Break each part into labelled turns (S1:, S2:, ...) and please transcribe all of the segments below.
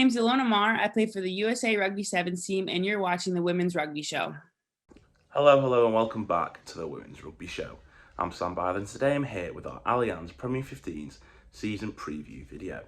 S1: name's Ilona Marr. I play for the USA Rugby Sevens team, and you're watching the Women's Rugby Show.
S2: Hello, and welcome back to the Women's Rugby Show. I'm Sam Byler, and today I'm here with our Allianz Premier 15's season preview video.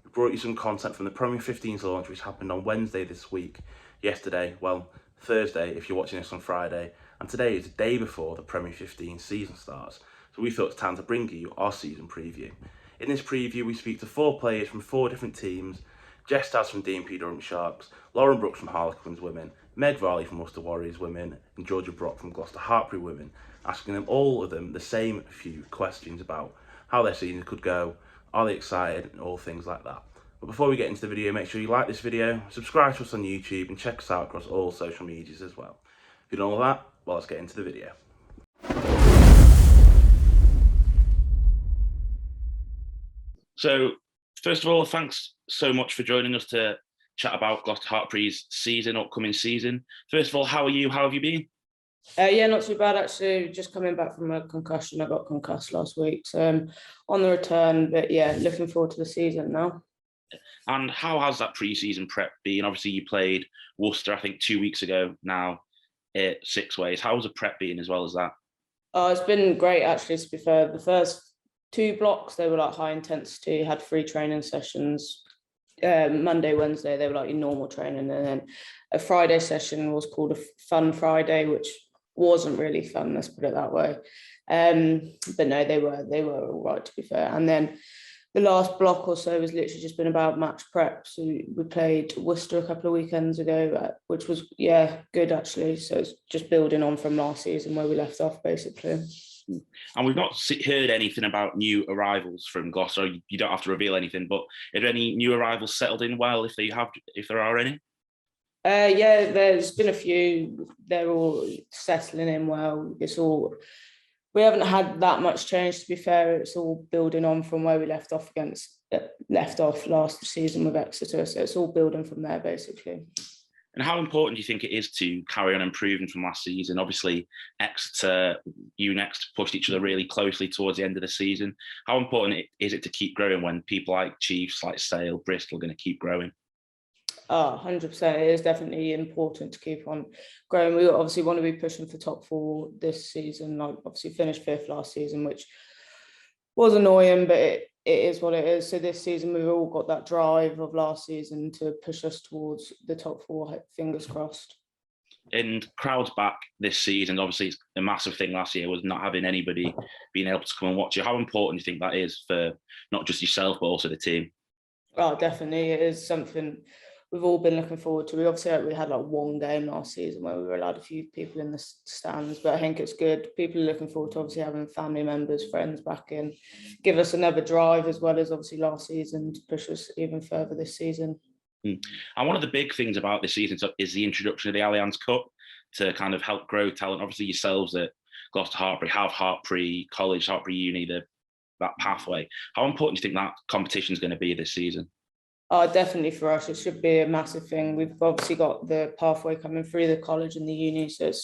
S2: We brought you some content from the Premier 15's launch, which happened on Wednesday this week. Yesterday, well, Thursday if you're watching this on Friday, and today is the day before the Premier 15 season starts, so we thought it's time to bring you our season preview. In this preview, we speak to 4 players from 4 different teams: Jess from D&P Durham Sharks, Lauren Brooks from Harlequins Women, Meg Varley from Worcester Warriors Women, and Georgia Brock from Gloucester Hartpury Women, asking them all of them the same few questions about how their season could go, are they excited, and all things like that. But before we get into the video, make sure you like this video, subscribe to us on YouTube, and check us out across all social medias as well. If you don't know all that, well, let's get into the video.
S3: So, first of all, thanks so much for joining us to chat about Gloucester Hartpury's upcoming season. First of all, how are you? How have you been?
S4: Yeah, not too bad actually. Just coming back from a concussion. I got concussed last week, so I'm on the return. But yeah, looking forward to the season now.
S3: And how has that pre-season prep been? Obviously, you played Worcester, I think, 2 weeks ago now, 6 ways. How has the prep been as well as that?
S4: It's been great actually, to be fair. The first 2 blocks, they were like high intensity, had 3 training sessions. Monday, Wednesday, they were like your normal training, and then a Friday session was called a Fun Friday, which wasn't really fun, let's put it that way. But no, they were all right, to be fair. And then the last block or so has literally just been about match prep. So we played Worcester a couple of weekends ago, which was, good actually. So it's just building on from last season where we left off, basically.
S3: And we've not heard anything about new arrivals from Gloucester. You don't have to reveal anything, but are there any new arrivals settled in well, if there are any?
S4: Yeah, there's been a few. They're all settling in well. We haven't had that much change, to be fair. It's all building on from where we left off last season with Exeter. So it's all building from there, basically.
S3: And how important do you think it is to carry on improving from last season? Obviously, Exeter, you next pushed each other really closely towards the end of the season. How important is it to keep growing when people like Chiefs, like Sale, Bristol are going to keep growing?
S4: 100%. It is definitely important to keep on growing. We obviously want to be pushing for top 4 this season. Like, obviously finished 5th last season, which was annoying, but it is what it is. So this season we've all got that drive of last season to push us towards the top 4, fingers crossed.
S3: And crowds back this season, obviously it's a massive thing last year was not having anybody being able to come and watch you. How important do you think that is for not just yourself, but also the team?
S4: Oh, definitely. It is something we've all been looking forward to. We had like 1 game last season where we were allowed a few people in the stands, but I think it's good. People are looking forward to obviously having family members, friends back in, give us another drive, as well as obviously last season, to push us even further this season.
S3: And one of the big things about this season is the introduction of the Allianz Cup to kind of help grow talent. Obviously yourselves at Gloucester Hartpury have Hartpury College, Hartpury Uni, that pathway. How important do you think that competition is going to be this season?
S4: Definitely for us, it should be a massive thing. We've obviously got the pathway coming through the college and the uni, so it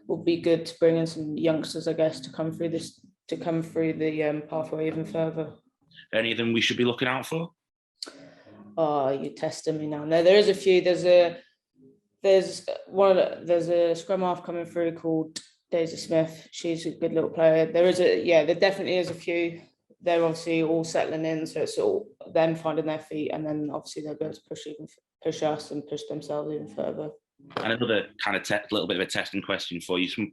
S4: will be good to bring in some youngsters, I guess, to come through the pathway even further.
S3: Any of them we should be looking out for?
S4: You're testing me now. No, there is a few. There's a scrum half coming through called Daisy Smith. She's a good little player. There definitely is a few. They're obviously all settling in, so it's all them finding their feet, and then obviously they'll be able to push us and push themselves even further.
S3: And another kind of little bit of a testing question for you. Some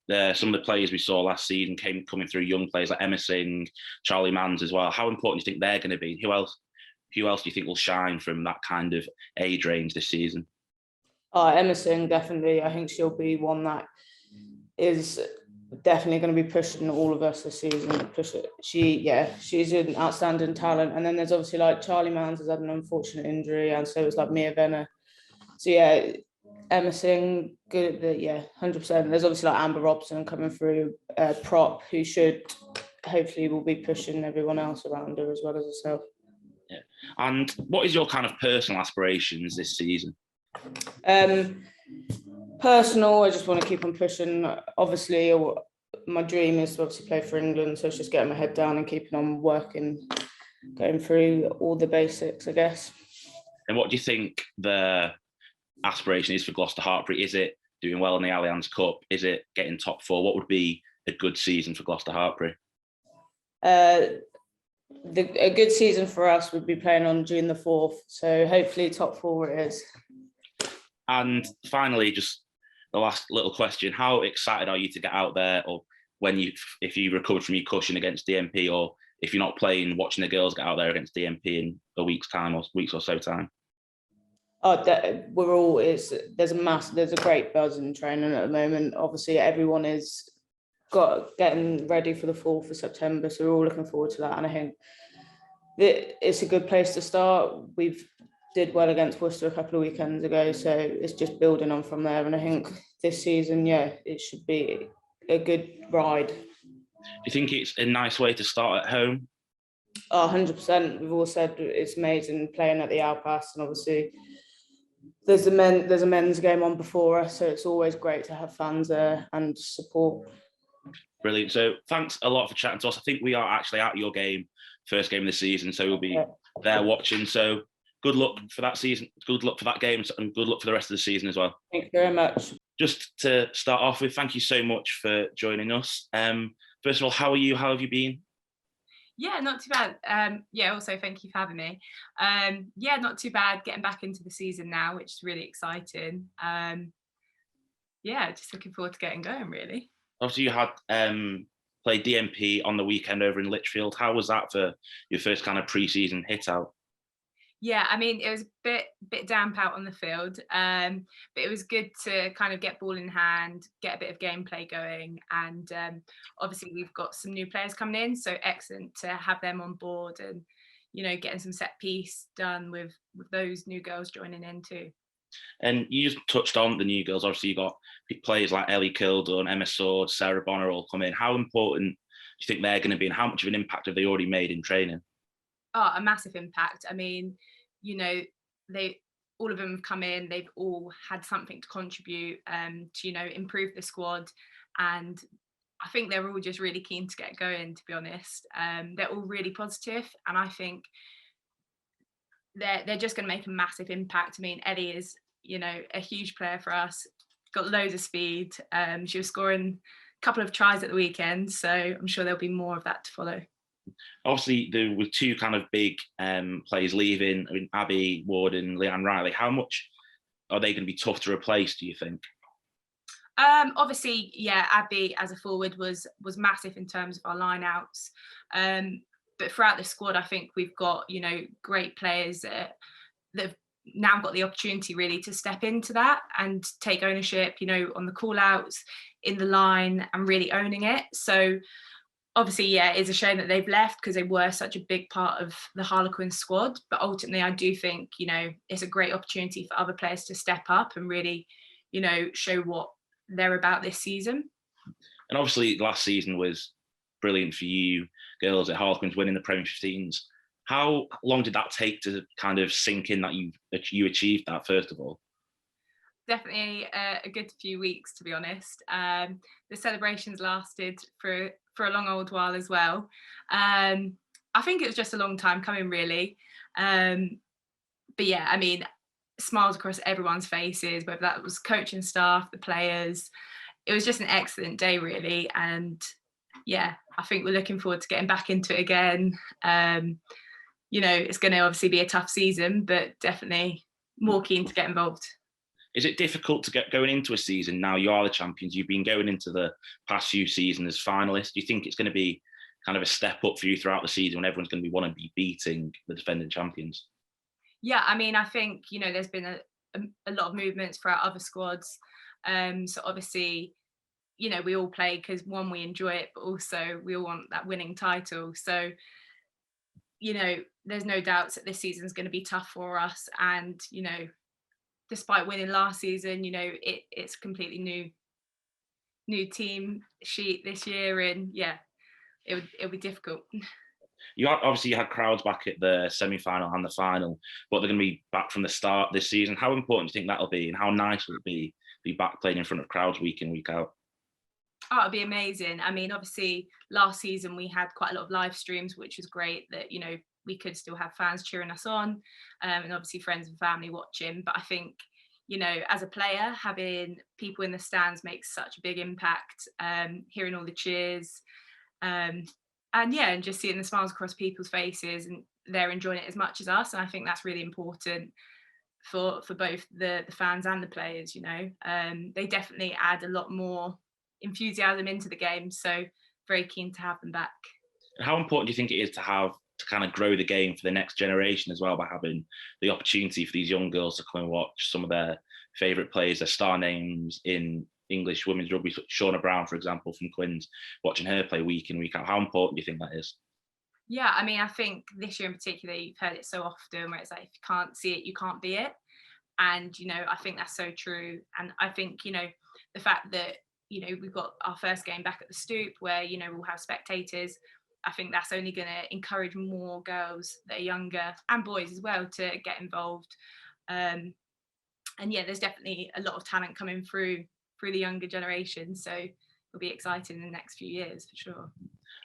S3: of the players we saw last season coming through, young players like Emma Singh, Charlie Manns as well. How important do you think they're going to be? Who else do you think will shine from that kind of age range this season?
S4: Emma Singh, definitely. I think she'll be one that is definitely going to be pushing all of us this season. She's an outstanding talent. And then there's obviously like Charlie Manns has had an unfortunate injury, and so it's like Mia Venner. So Emma Singh, good. 100%. There's obviously like Amber Robson coming through, prop, who should hopefully will be pushing everyone else around her as well as herself.
S3: Yeah. And what is your kind of personal aspirations this season?
S4: Personal, I just want to keep on pushing. Obviously, my dream is to obviously play for England, so it's just getting my head down and keeping on working, going through all the basics, I guess.
S3: And what do you think the aspiration is for Gloucester Hartpury? Is it doing well in the Allianz Cup? Is it getting top 4? What would be a good season for Gloucester Hartpury?
S4: A good season for us would be playing on June the 4th. So hopefully top 4 it is.
S3: And finally, just the last little question: how excited are you to get out there, or if you recovered from your cushion against DMP, or if you're not playing, watching the girls get out there against DMP in a week's time or weeks or so time?
S4: There's a great buzz in training at the moment. Obviously, everyone is getting ready for the 4th of September, so we're all looking forward to that. And I think that it's a good place to start. We've did well against Worcester a couple of weekends ago, so it's just building on from there. And I think this season, it should be a good ride.
S3: Do you think it's a nice way to start at home?
S4: 100%. We've all said it's amazing playing at the Alpas, and obviously there's a men's game on before us, so it's always great to have fans there and support.
S3: Brilliant. So thanks a lot for chatting to us. I think we are actually at your game, first game of the season, so we'll be there watching. So good luck for that season, good luck for that game, and good luck for the rest of the season as well.
S4: Thank you very much.
S3: Just to start off with, thank you so much for joining us. First of all, how are you? How have you been?
S5: Yeah, not too bad. Also thank you for having me. Not too bad, getting back into the season now, which is really exciting. Just looking forward to getting going, really.
S3: Obviously, you had played DMP on the weekend over in Lichfield. How was that for your first kind of pre-season hit out?
S5: Yeah, I mean, it was a bit damp out on the field, but it was good to kind of get ball in hand, get a bit of gameplay going, and obviously we've got some new players coming in, so excellent to have them on board, and getting some set piece done with those new girls joining in too.
S3: And you just touched on the new girls. Obviously, you got players like Ellie Kildur, Emma Sword, Sarah Bonner all come in. How important do you think they're going to be, and how much of an impact have they already made in training?
S5: Oh, a massive impact. I mean, all of them have come in, they've all had something to contribute to improve the squad, and I think they're all just really keen to get going, to be honest. They're all really positive, and I think they're just going to make a massive impact. I mean, Ellie is a huge player for us, got loads of speed. She was scoring a couple of tries at the weekend, so I'm sure there'll be more of that to follow.
S3: Obviously, there were two kind of big players leaving. I mean, Abby Ward and Leanne Riley. How much are they going to be tough to replace, do you think?
S5: Obviously, Abby as a forward was massive in terms of our line-outs. But throughout the squad, I think we've got, great players that have now got the opportunity really to step into that and take ownership, on the call-outs, in the line, and really owning it. So obviously, it's a shame that they've left because they were such a big part of the Harlequins squad. But ultimately, I do think, it's a great opportunity for other players to step up and really, show what they're about this season.
S3: And obviously, last season was brilliant for you girls at Harlequins, winning the Premier 15s. How long did that take to kind of sink in that you achieved that, first of all?
S5: Definitely a good few weeks, to be honest. The celebrations lasted for a long old while as well. I think it was just a long time coming, really. But yeah, I mean, smiles across everyone's faces, whether that was coaching staff, the players. It was just an excellent day, really. And yeah, I think we're looking forward to getting back into it again. It's going to obviously be a tough season, but definitely more keen to get involved.
S3: Is it difficult to get going into a season now? You are the champions. You've been going into the past few seasons as finalists. Do you think it's going to be kind of a step up for you throughout the season when everyone's going to want to be beating the defending champions?
S5: Yeah, I mean, I think, there's been a lot of movements for our other squads. So obviously, we all play because, one, we enjoy it, but also we all want that winning title. So, there's no doubts that this season is going to be tough for us. And, despite winning last season, it's a completely new team sheet this year, and it'll be difficult.
S3: You had crowds back at the semi-final and the final, but they're going to be back from the start this season. How important do you think that'll be, and how nice will it be back playing in front of crowds week in, week out?
S5: Oh, it'll be amazing. I mean, obviously last season we had quite a lot of live streams, which was great, that we could still have fans cheering us on, and obviously friends and family watching. But I think, you know, as a player, having people in the stands makes such a big impact. Hearing all the cheers, and just seeing the smiles across people's faces, and they're enjoying it as much as us. And I think that's really important for both the fans and the players. You know, they definitely add a lot more enthusiasm into the game. So very keen to have them back.
S3: How important do you think it is to kind of grow the game for the next generation as well, by having the opportunity for these young girls to come and watch some of their favourite players, their star names in English women's rugby, Shauna Brown, for example, from Quins, watching her play week in, week out? How important do you think that is?
S5: Yeah, I mean, I think this year in particular, you've heard it so often where it's like, if you can't see it, you can't be it. And, you know, I think that's so true. And I think, you know, the fact that, you know, we've got our first game back at the Stoop where, you know, we'll have spectators. I think that's only going to encourage more girls that are younger, and boys as well, to get involved. And yeah, there's definitely a lot of talent coming through the younger generation. So it'll be exciting in the next few years for sure.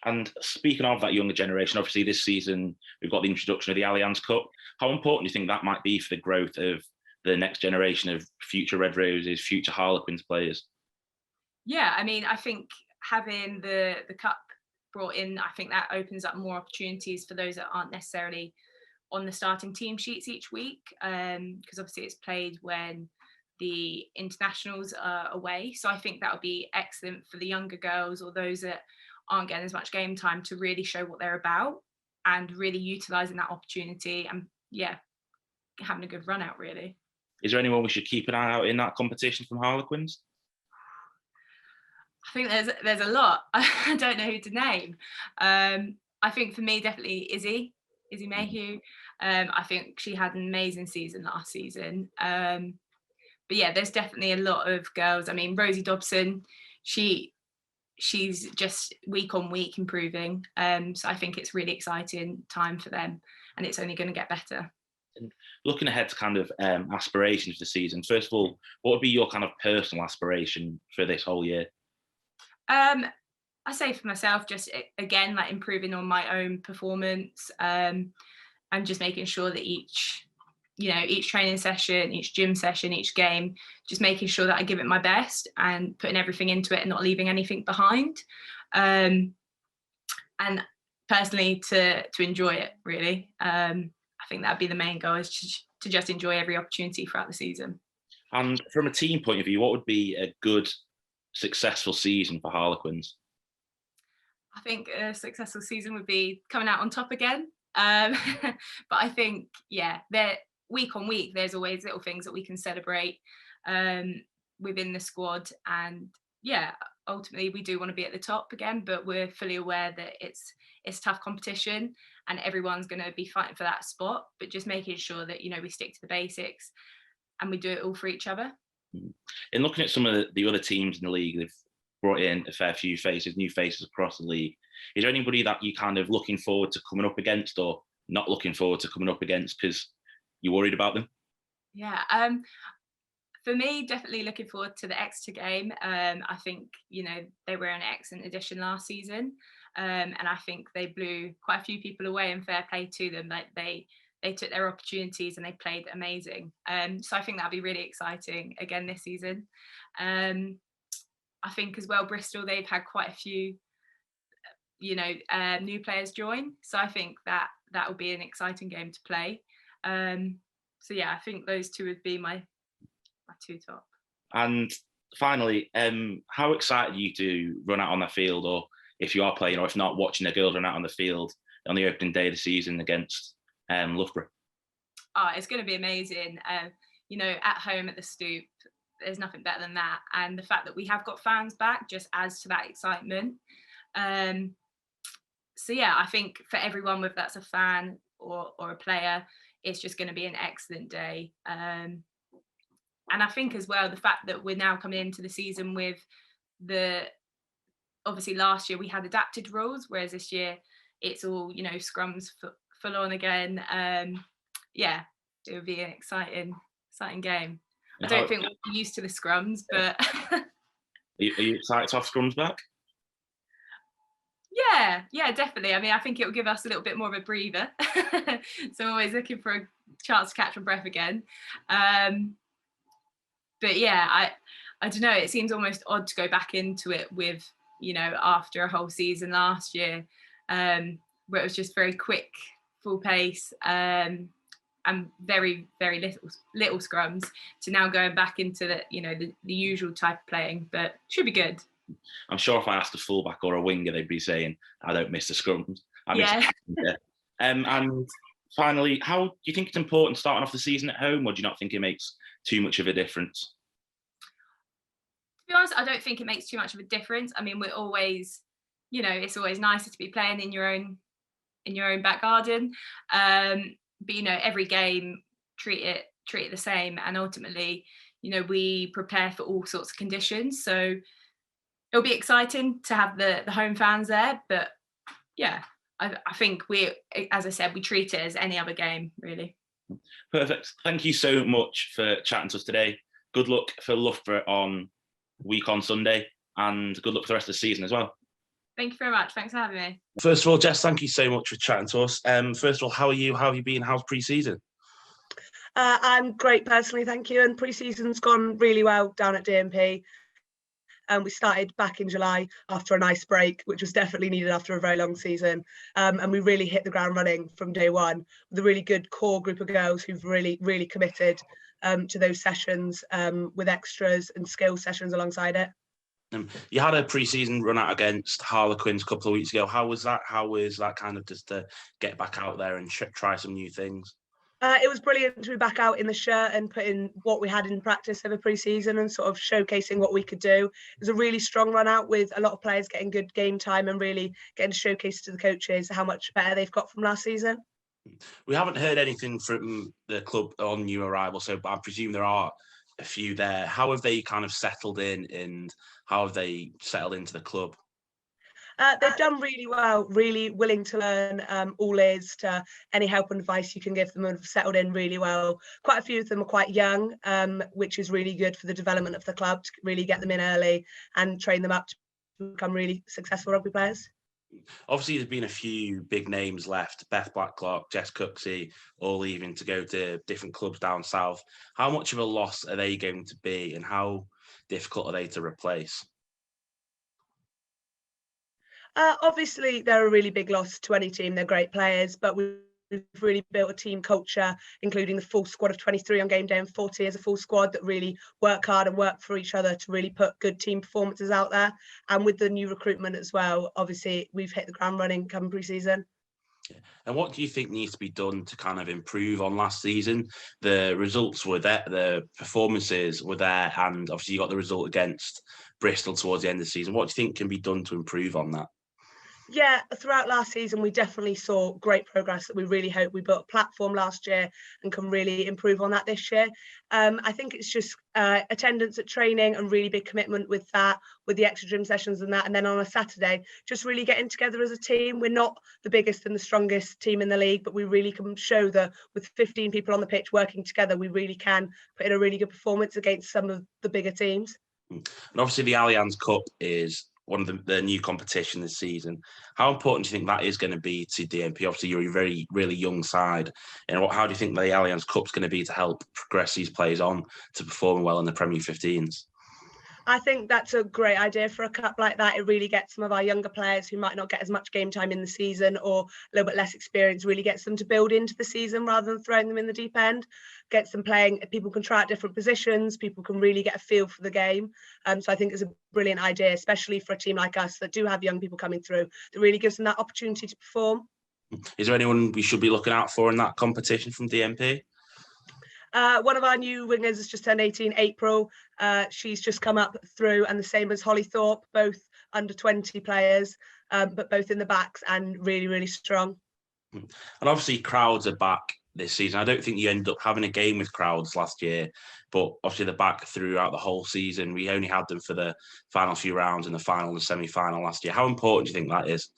S3: And speaking of that younger generation, obviously this season we've got the introduction of the Allianz Cup. How important do you think that might be for the growth of the next generation of future Red Roses, future Harlequins players?
S5: Yeah, I mean, I think having the cup brought in, I think that opens up more opportunities for those that aren't necessarily on the starting team sheets each week, because obviously it's played when the internationals are away. So I think that would be excellent for the younger girls or those that aren't getting as much game time to really show what they're about and really utilising that opportunity and, yeah, having a good run out, really.
S3: Is there anyone we should keep an eye out in that competition from Harlequins?
S5: I think there's a lot. I don't know who to name. I think for me, definitely Izzy Mayhew. I think she had an amazing season last season. But yeah, there's definitely a lot of girls. I mean, Rosie Dobson, she's just week on week improving. So I think it's really exciting time for them, and it's only going to get better.
S3: And looking ahead to kind of aspirations for the season, first of all, what would be your kind of personal aspiration for this whole year?
S5: I say for myself, just again, like improving on my own performance, and just making sure that each training session, each gym session, each game, just making sure that I give it my best and putting everything into it and not leaving anything behind. And personally to enjoy it, really. I think that'd be the main goal, is to just enjoy every opportunity throughout the season.
S3: And from a team point of view, what would be a good, successful season for Harlequins?
S5: I think a successful season would be coming out on top again. But I think, yeah, week on week, there's always little things that we can celebrate within the squad. And yeah, ultimately we do want to be at the top again, but we're fully aware that it's tough competition and everyone's going to be fighting for that spot, but just making sure that, you know, we stick to the basics and we do it all for each other.
S3: In looking at some of the other teams in the league, they've brought in a fair few new faces across the league. Is there anybody that you kind of looking forward to coming up against, or not looking forward to coming up against because you're worried about them?
S5: Yeah, for me, definitely looking forward to the Exeter game. I think, you know, they were an excellent addition last season, and I think they blew quite a few people away, and fair play to them. Like they took their opportunities and they played amazing. So I think that'll be really exciting again this season. I think as well, Bristol, they've had quite a few, you know, new players join. So I think that will be an exciting game to play. So yeah, I think those two would be my two top.
S3: And finally, how excited are you to run out on the field, or if you are playing, or if not, watching the girls run out on the field on the opening day of the season against Loughborough?
S5: Oh, it's going to be amazing. You know, at home at the Stoop, there's nothing better than that. And the fact that we have got fans back just adds to that excitement. So yeah, I think for everyone, whether that's a fan or a player, it's just going to be an excellent day. And I think as well, the fact that we're now coming into the season with obviously last year we had adapted rules, whereas this year it's all, you know, scrums full on again. Yeah, it would be an exciting game. I don't think we're used to the scrums, but
S3: are you excited to have scrums back?
S5: Yeah, definitely. I mean, I think it will give us a little bit more of a breather. So always looking for a chance to catch my breath again. But yeah, I don't know. It seems almost odd to go back into it with, after a whole season last year, where it was just very quick, full pace, and very, very little scrums, to now going back into the usual type of playing. But should be good.
S3: I'm sure if I asked a fullback or a winger, they'd be saying, "I don't miss the scrums. I miss."
S5: Yeah.
S3: And finally, how do you think it's important starting off the season at home, or do you not think it makes too much of a difference?
S5: To be honest, I don't think it makes too much of a difference. I mean, we're always, it's always nicer to be playing in your own back garden. But every game, treat it the same, and ultimately, we prepare for all sorts of conditions. So it'll be exciting to have the home fans there. But yeah, I think as I said, we treat it as any other game, really.
S3: Perfect. Thank you so much for chatting to us today. Good luck for Loughborough on Sunday, and good luck for the rest of the season as well.
S5: Thank you very much. Thanks for having me.
S2: First of all, Jess, thank you so much for chatting to us. First of all, how are you? How have you been? How's pre-season?
S6: I'm great personally, thank you. And pre-season's gone really well down at DMP. We started back in July after a nice break, which was definitely needed after a very long season. And we really hit the ground running from day one with a really good core group of girls who've really, really committed to those sessions with extras and skill sessions alongside it.
S2: You had a pre-season run out against Harlequins a couple of weeks ago. How was that? How was that kind of just to get back out there and try some new things?
S6: It was brilliant to be back out in the shirt and putting what we had in practice over pre-season and sort of showcasing what we could do. It was a really strong run out with a lot of players getting good game time and really getting to showcase to the coaches how much better they've got from last season.
S2: We haven't heard anything from the club on new arrival, so I presume there are a few there. How have they kind of settled in, and how have they settled into the club?
S6: They've done really well, really willing to learn, all ears to any help and advice you can give them, and have settled in really well. Quite a few of them are quite young, which is really good for the development of the club, to really get them in early and train them up to become really successful rugby players.
S2: Obviously, there's been a few big names left. Beth Blacklock, Jess Cooksey, all leaving to go to different clubs down south. How much of a loss are they going to be, and how difficult are they to replace?
S6: Obviously, they're a really big loss to any team. They're great players, but we've really built a team culture, including the full squad of 23 on game day and 40 as a full squad, that really work hard and work for each other to really put good team performances out there. And with the new recruitment as well, obviously, we've hit the ground running come pre-season.
S2: And what do you think needs to be done to kind of improve on last season? The results were there, the performances were there, and obviously you got the result against Bristol towards the end of the season. What do you think can be done to improve on that?
S6: Yeah, throughout last season, we definitely saw great progress that we really hope we built a platform last year and can really improve on that this year. I think it's just attendance at training and really big commitment with that, with the extra gym sessions and that. And then on a Saturday, just really getting together as a team. We're not the biggest and the strongest team in the league, but we really can show that with 15 people on the pitch working together, we really can put in a really good performance against some of the bigger teams.
S2: And obviously the Allianz Cup is one of the new competition this season. How important do you think that is going to be to DMP? Obviously, you're a really young side. And how do you think the Allianz Cup's going to be to help progress these players on to perform well in the Premier 15s?
S6: I think that's a great idea for a cup like that. It really gets some of our younger players who might not get as much game time in the season or a little bit less experience, really gets them to build into the season rather than throwing them in the deep end. Gets them playing, people can try out different positions, people can really get a feel for the game. So I think it's a brilliant idea, especially for a team like us that do have young people coming through, that really gives them that opportunity to perform.
S2: Is there anyone we should be looking out for in that competition from DMP?
S6: One of our new wingers has just turned 18 April. She's just come up through, and the same as Holly Thorpe, both under 20 players, but both in the backs and really, really strong.
S2: And obviously crowds are back this season. I don't think you ended up having a game with crowds last year, but obviously they're back throughout the whole season. We only had them for the final few rounds and the final and semi-final last year. How important do you think that is?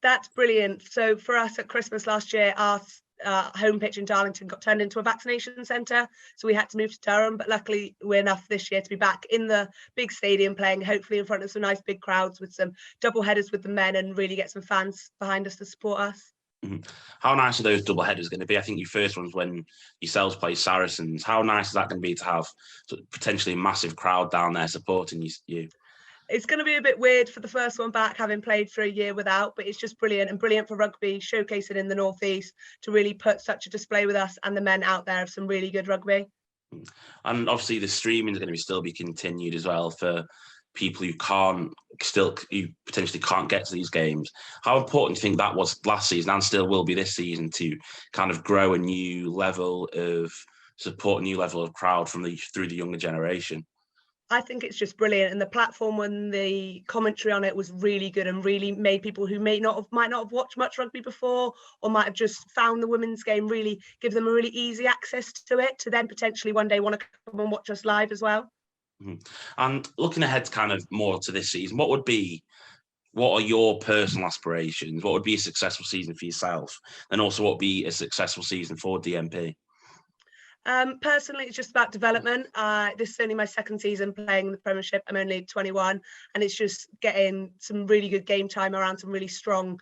S6: That's brilliant. So for us at Christmas last year, our home pitch in Darlington got turned into a vaccination centre, so we had to move to Durham, but luckily we're enough this year to be back in the big stadium playing, hopefully in front of some nice big crowds with some double headers with the men, and really get some fans behind us to support us.
S3: How nice are those double headers going to be? I think your first one's when yourselves play Saracens. How nice is that going to be to have potentially a massive crowd down there supporting you?
S6: It's going to be a bit weird for the first one back, having played for a year without, but it's just brilliant, and brilliant for rugby, showcasing in the North East to really put such a display with us and the men out there of some really good rugby.
S3: And obviously the streaming is going to still be continued as well for people who potentially can't get to these games. How important do you think that was last season and still will be this season to kind of grow a new level of support, a new level of crowd through the younger generation?
S6: I think it's just brilliant, and the platform and the commentary on it was really good and really made people who might not have watched much rugby before, or might have just found the women's game, really give them a really easy access to it, to then potentially one day want to come and watch us live as well.
S3: And looking ahead kind of more to this season, what are your personal aspirations? What would be a successful season for yourself? And also what would be a successful season for DMP?
S6: Personally, it's just about development. This is only my second season playing in the Premiership. I'm only 21, and it's just getting some really good game time around some really strong,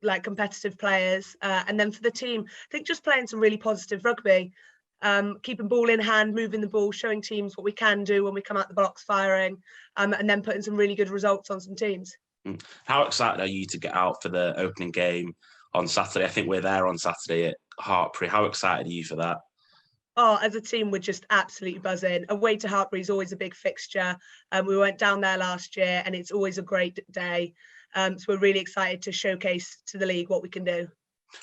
S6: competitive players. And then for the team, I think just playing some really positive rugby, keeping ball in hand, moving the ball, showing teams what we can do when we come out the blocks firing, and then putting some really good results on some teams.
S3: How excited are you to get out for the opening game on Saturday? I think we're there on Saturday at Hartpury. How excited are you for that?
S6: Oh, as a team, we're just absolutely buzzing. Away to Hartpury is always a big fixture. We went down there last year, and it's always a great day. So we're really excited to showcase to the league what we can do.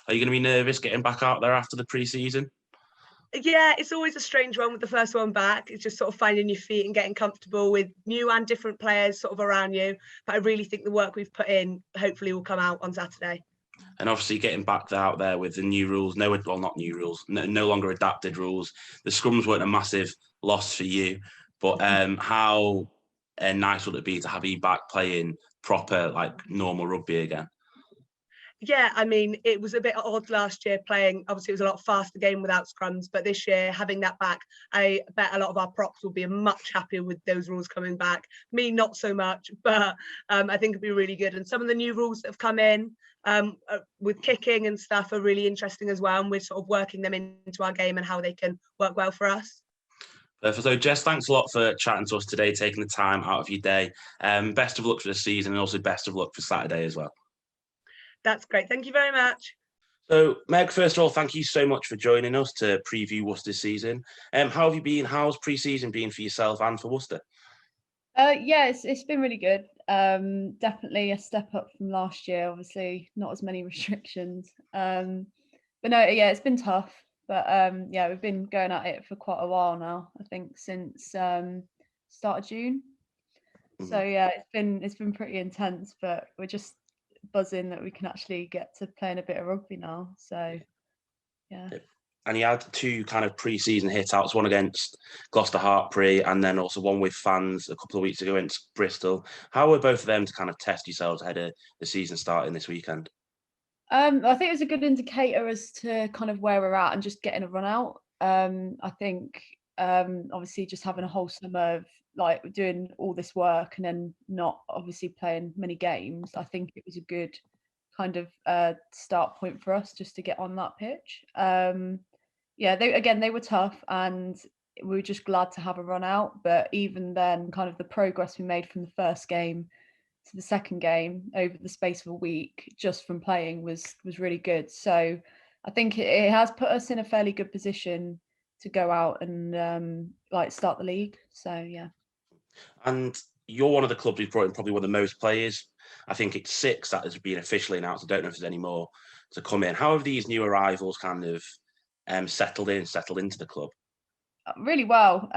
S3: Are you going to be nervous getting back out there after the pre-season?
S6: Yeah, it's always a strange one with the first one back. It's just sort of finding your feet and getting comfortable with new and different players sort of around you. But I really think the work we've put in hopefully will come out on Saturday.
S3: And obviously getting back out there with the new rules, no longer adapted rules. The scrums weren't a massive loss for you, but how nice would it be to have you back playing proper, normal rugby again?
S6: Yeah, I mean, it was a bit odd last year playing. Obviously, it was a lot faster game without scrums, but this year, having that back, I bet a lot of our props will be much happier with those rules coming back. Me, not so much, but I think it'd be really good. And some of the new rules that have come in with kicking and stuff are really interesting as well. And we're sort of working them into our game and how they can work well for us.
S3: So, Jess, thanks a lot for chatting to us today, taking the time out of your day. Best of luck for the season, and also best of luck for Saturday as well.
S6: That's great. Thank you very much.
S3: So, Meg, first of all, thank you so much for joining us to preview Worcester's season. How have you been? How's pre-season been for yourself and for Worcester?
S7: Yeah, it's been really good. Definitely a step up from last year. Obviously, not as many restrictions. But no, yeah, it's been tough. But yeah, we've been going at it for quite a while now. I think since start of June. Mm-hmm. So yeah, it's been pretty intense. But we're just buzzing that we can actually get to playing a bit of rugby now. So yeah.
S3: And you had two kind of pre-season hit-outs, one against Gloucester Hartpury and then also one with fans a couple of weeks ago against Bristol. How were both of them to kind of test yourselves ahead of the season starting this weekend?
S7: I think it was a good indicator as to kind of where we're at and just getting a run out. I think obviously just having a whole summer of doing all this work and then not obviously playing many games, I think it was a good kind of start point for us just to get on that pitch. Yeah, they were tough and we were just glad to have a run out. But even then, kind of the progress we made from the first game to the second game over the space of a week just from playing was really good. So I think it has put us in a fairly good position to go out and start the league. So yeah.
S3: And you're one of the clubs who's brought in probably one of the most players. I think it's 6 that has been officially announced. I don't know if there's any more to come in. How have these new arrivals kind of settled into the club?
S7: Really well,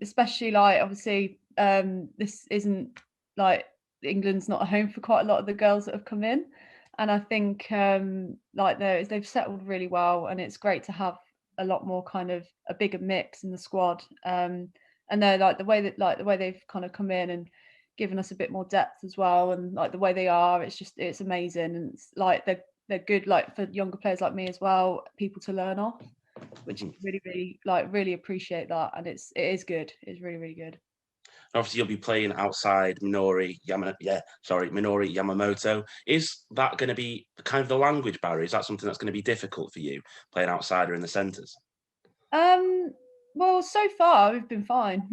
S7: especially obviously this isn't England's not a home for quite a lot of the girls that have come in, and I think they've settled really well, and it's great to have a lot more kind of a bigger mix in the squad. And they're the way they've kind of come in and given us a bit more depth as well, and the way they are, it's amazing. And it's they're good like for younger players like me as well, people to learn off, which is really appreciate that, and it is good. It's really, really good.
S3: Obviously, you'll be playing outside Minori Yamamoto. Is that going to be kind of the language barrier? Is that something that's going to be difficult for you playing outsider in the centres?
S7: Well, so far we've been fine.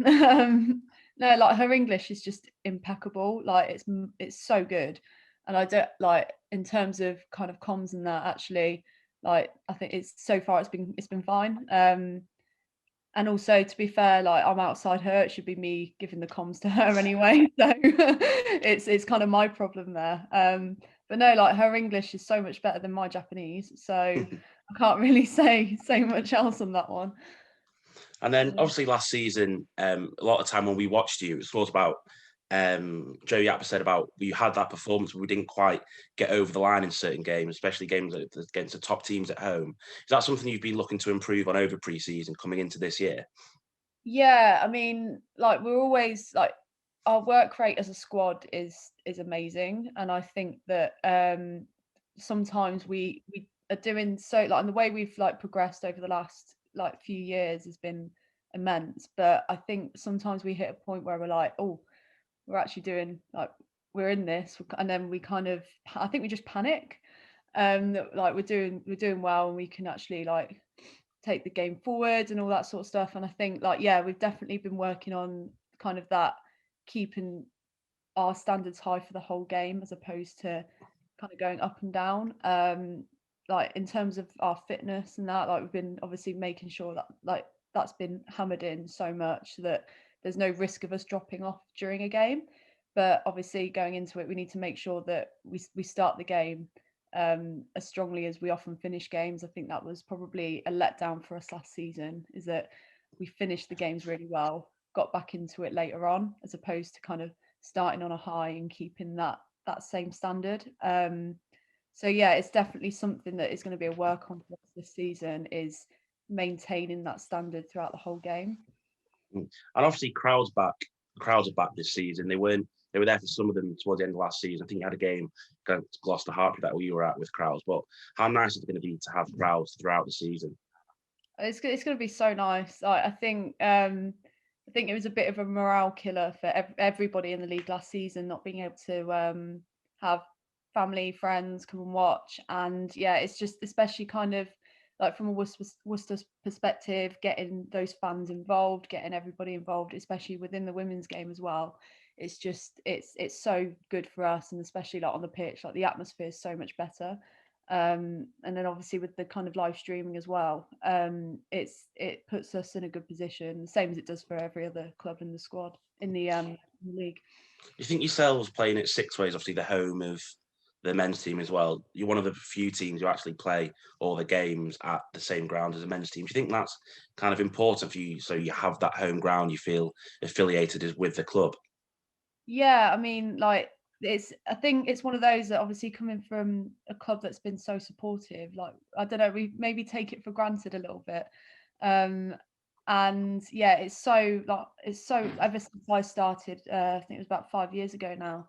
S7: No, like her English is just impeccable. Like it's so good, and I don't like in terms of kind of comms and that actually. Like I think it's been fine. And also to be fair, like I'm outside her, it should be me giving the comms to her anyway. So it's kind of my problem there. But no, like her English is so much better than my Japanese, so I can't really say much else on that one.
S3: And then obviously last season, a lot of time when we watched you, it was thought about Joe Yapper said about we had that performance, but we didn't quite get over the line in certain games, especially games against the top teams at home. Is that something you've been looking to improve on over pre-season coming into this year?
S7: Yeah, I mean, like we're always like our work rate as a squad is amazing, and I think that sometimes we are doing so like, and the way we've like progressed over the last like few years has been immense. But I think sometimes we hit a point where we're like, oh, we're actually doing like we're in this, and then we kind of I think we just panic. Like we're doing well, and we can actually like take the game forward and all that sort of stuff. And I think like yeah, we've definitely been working on kind of that, keeping our standards high for the whole game as opposed to kind of going up and down. Like in terms of our fitness and that, like we've been obviously making sure that like that's been hammered in so much that there's no risk of us dropping off during a game. But obviously going into it, we need to make sure that we start the game as strongly as we often finish games. I think that was probably a letdown for us last season, is that we finished the games really well, got back into it later on, as opposed to kind of starting on a high and keeping that same standard. So yeah, it's definitely something that is going to be a work on for us this season, is maintaining that standard throughout the whole game.
S3: And obviously crowds are back this season. They were there for some of them towards the end of last season. I think you had a game against Gloucester Hartford that we were at with crowds. But how nice is it going to be to have crowds throughout the season?
S7: It's going to be so nice. I think it was a bit of a morale killer for everybody in the league last season, not being able to have family, friends come and watch. And yeah, it's just especially kind of like from a Worcester's perspective, getting those fans involved, getting everybody involved, especially within the women's game as well. It's just it's so good for us, and especially like on the pitch, like the atmosphere is so much better. And then obviously with the kind of live streaming as well, it puts us in a good position, the same as it does for every other club in the squad in the league.
S3: You think yourselves playing at Six Ways, obviously the home of the men's team as well, you're one of the few teams who actually play all the games at the same ground as a men's team. Do you think that's kind of important for you, so you have that home ground, you feel affiliated with the club?
S7: Yeah, I mean, like I think it's one of those that obviously coming from a club that's been so supportive, like I don't know, we maybe take it for granted a little bit. And yeah, it's so ever since I started, I think it was about 5 years ago now,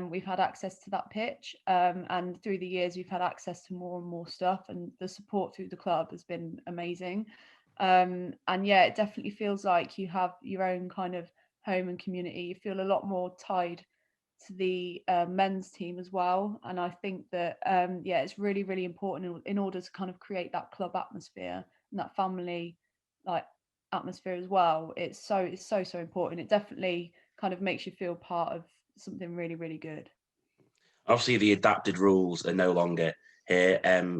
S7: we've had access to that pitch, and through the years we've had access to more and more stuff, and the support through the club has been amazing. And yeah, it definitely feels like you have your own kind of home and community. You feel a lot more tied to the men's team as well, and I think that yeah, it's really, really important in order to kind of create that club atmosphere and that family like atmosphere as well. It's so important. It definitely kind of makes you feel part of something really, really good.
S3: Obviously, the adapted rules are no longer here.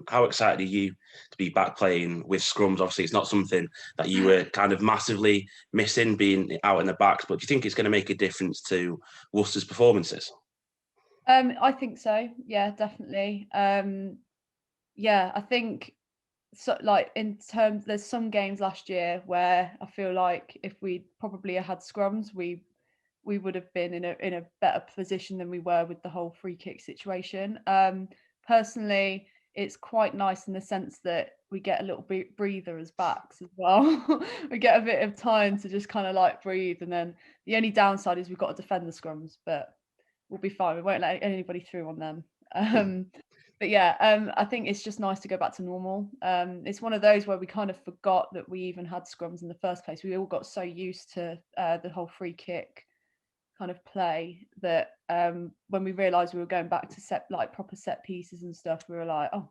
S3: How excited are you to be back playing with scrums? Obviously, it's not something that you were kind of massively missing, being out in the backs, but do you think it's going to make a difference to Worcester's performances?
S7: I think so. Yeah, definitely. Yeah, I think so. Like in terms, there's some games last year where I feel like if we probably had scrums, we would have been in a better position than we were with the whole free kick situation. Personally, it's quite nice in the sense that we get a little bit breather as backs as well. We get a bit of time to just kind of like breathe, and then the only downside is we've got to defend the scrums, but we'll be fine. We won't let anybody through on them. But yeah, I think it's just nice to go back to normal. It's one of those where we kind of forgot that we even had scrums in the first place. We all got so used to the whole free kick kind of play that when we realized we were going back to proper set pieces and stuff, we were like, oh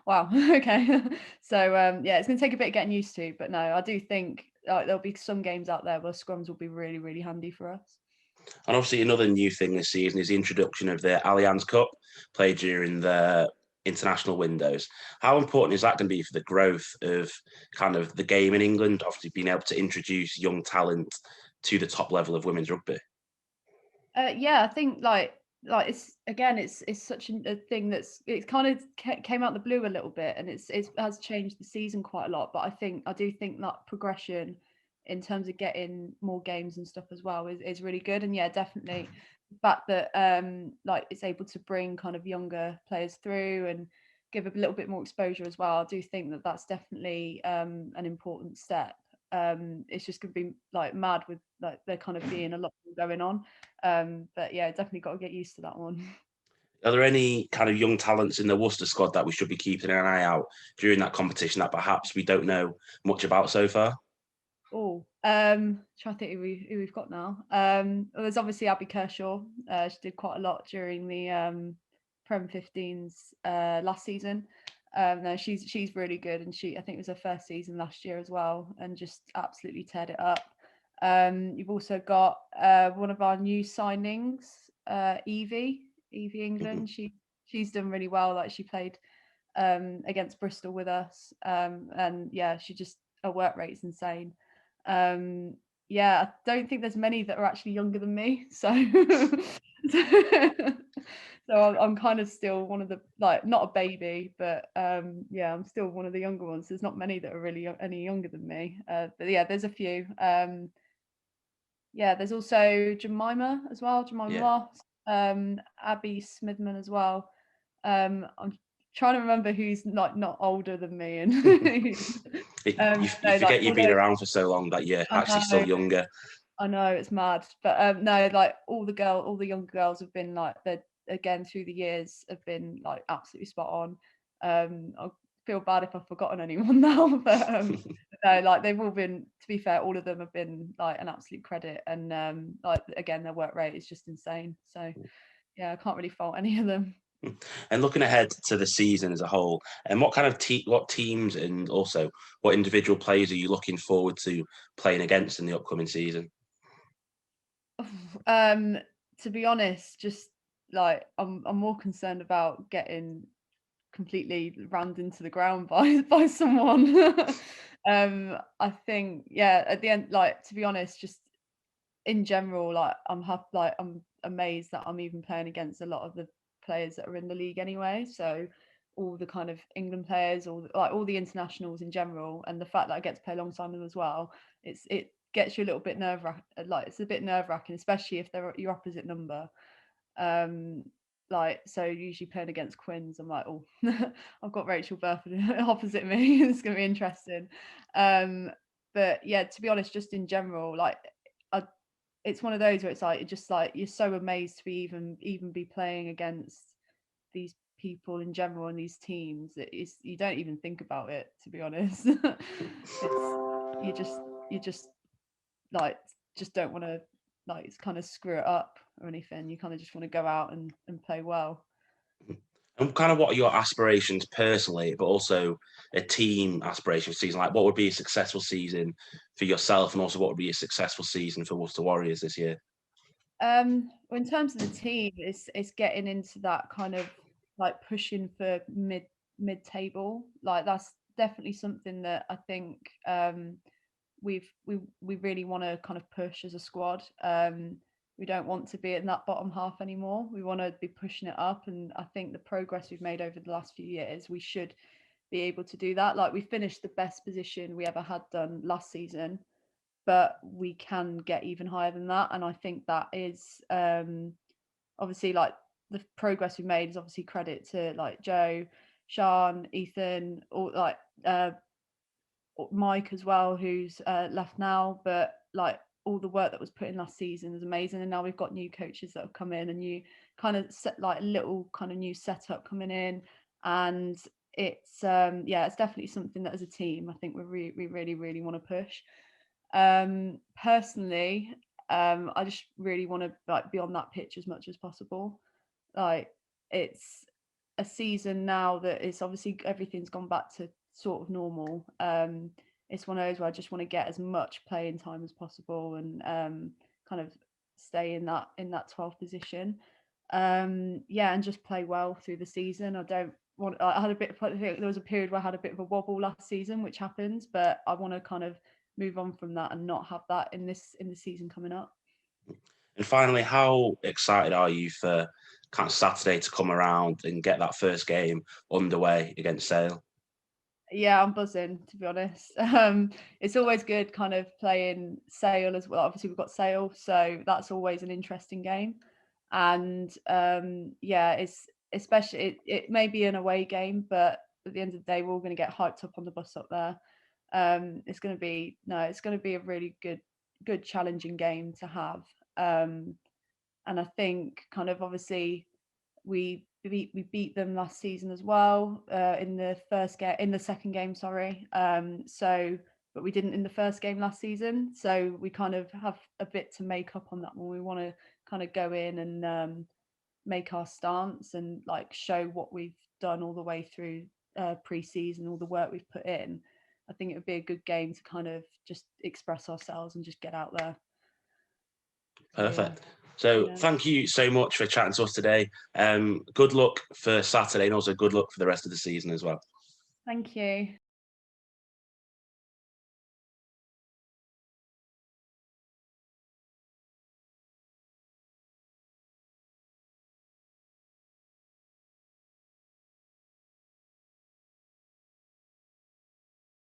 S7: wow, okay. So yeah, it's gonna take a bit of getting used to, but no, I do think there'll be some games out there where scrums will be really, really handy for us.
S3: And obviously another new thing this season is the introduction of the Allianz Cup played during the international windows. How important is that going to be for the growth of kind of the game in England, obviously being able to introduce young talent to the top level of women's rugby?
S7: Yeah, I think like it's such a thing it kind of came out the blue a little bit, and it has changed the season quite a lot. But I do think that progression in terms of getting more games and stuff as well is really good. And yeah, definitely the fact that like it's able to bring kind of younger players through and give a little bit more exposure as well. I do think that that's definitely an important step. It's just going to be like mad with like there kind of being a lot going on. But yeah, definitely got to get used to that one.
S3: Are there any kind of young talents in the Worcester squad that we should be keeping an eye out during that competition that perhaps we don't know much about so far?
S7: Oh, trying to think who we've got now. Well, there's obviously Abby Kershaw. She did quite a lot during the Prem 15's last season. No, she's really good, and I think it was her first season last year as well, and just absolutely teared it up. You've also got one of our new signings, Evie England. She's done really well. Like she played against Bristol with us, and yeah, her work rate is insane. Yeah, I don't think there's many that are actually younger than me, so so I'm kind of still one of the, like, not a baby, but yeah, I'm still one of the younger ones. There's not many that are really any younger than me, but yeah, there's a few. Yeah, there's also Jemima as well, Jemima Moss, Abby Smithman as well. I'm trying to remember who's not older than me, and
S3: you forget you've been around for so long that you're actually still younger.
S7: I know, it's mad, but no, like all the younger girls have been like, they're again through the years have been like absolutely spot on. I feel bad if I've forgotten anyone now, but no, like they've all been, to be fair, all of them have been like an absolute credit, and like again, their work rate is just insane. So yeah, I can't really fault any of them.
S3: And looking ahead to the season as a whole, and what kind of what teams and also what individual players are you looking forward to playing against in the upcoming season?
S7: To be honest, just like I'm more concerned about getting completely rammed into the ground by someone. I think, yeah, at the end, like, to be honest, just in general, like I'm amazed that I'm even playing against a lot of the players that are in the league anyway. So all the kind of England players, all the internationals in general, and the fact that I get to play alongside them as well, it gets you a little bit it's a bit nerve-wracking, especially if they're your opposite number. Like, so usually playing against Quins, I'm like, oh, I've got Rachel Burford opposite me. It's gonna be interesting. But yeah, to be honest, just in general, like it's one of those where it's like, just like you're so amazed to be even be playing against these people in general and these teams. You don't even think about it, to be honest. You just like just don't want to like kind of screw it up or anything. You kind of just want to go out and play well.
S3: And kind of what are your aspirations personally, but also a team aspiration season? Like, what would be a successful season for yourself, and also what would be a successful season for Worcester Warriors this year?
S7: Well, in terms of the team, it's getting into that kind of like pushing for mid table. Like that's definitely something that I think we really want to kind of push as a squad. We don't want to be in that bottom half anymore. We want to be pushing it up, and I think the progress we've made over the last few years, we should be able to do that. Like we finished the best position we ever had done last season, but we can get even higher than that, and I think that is obviously like the progress we've made is obviously credit to like Joe, Sean, Ethan, or like Mike as well, who's left now, but like all the work that was put in last season is amazing, and now we've got new coaches that have come in, and you kind of set like little kind of new setup coming in, and it's it's definitely something that as a team I think we really want to push. Personally, I just really want to like be on that pitch as much as possible. Like, it's a season now that is obviously everything's gone back to sort of normal. It's one of those where I just want to get as much playing time as possible and kind of stay in that 12th position. And just play well through the season. I had a bit of, there was a period where I had a bit of a wobble last season, which happens, but I want to kind of move on from that and not have that in the season coming up.
S3: And finally, how excited are you for kind of Saturday to come around and get that first game underway against Sale?
S7: Yeah, I'm buzzing, to be honest. It's always good kind of playing Sale as well. Obviously we've got Sale, so that's always an interesting game. And it's especially it may be an away game, but at the end of the day we're all going to get hyped up on the bus up there. It's going to be a really good challenging game to have. And I think kind of obviously we beat them last season as well in the second game, sorry. But we didn't in the first game last season, so we kind of have a bit to make up on that one. We want to kind of go in and make our stance and like show what we've done all the way through pre-season, all the work we've put in. I think it would be a good game to kind of just express ourselves and just get out there.
S3: Perfect. So thank you so much for chatting to us today. Good luck for Saturday, and also good luck for the rest of the season as well.
S7: Thank you.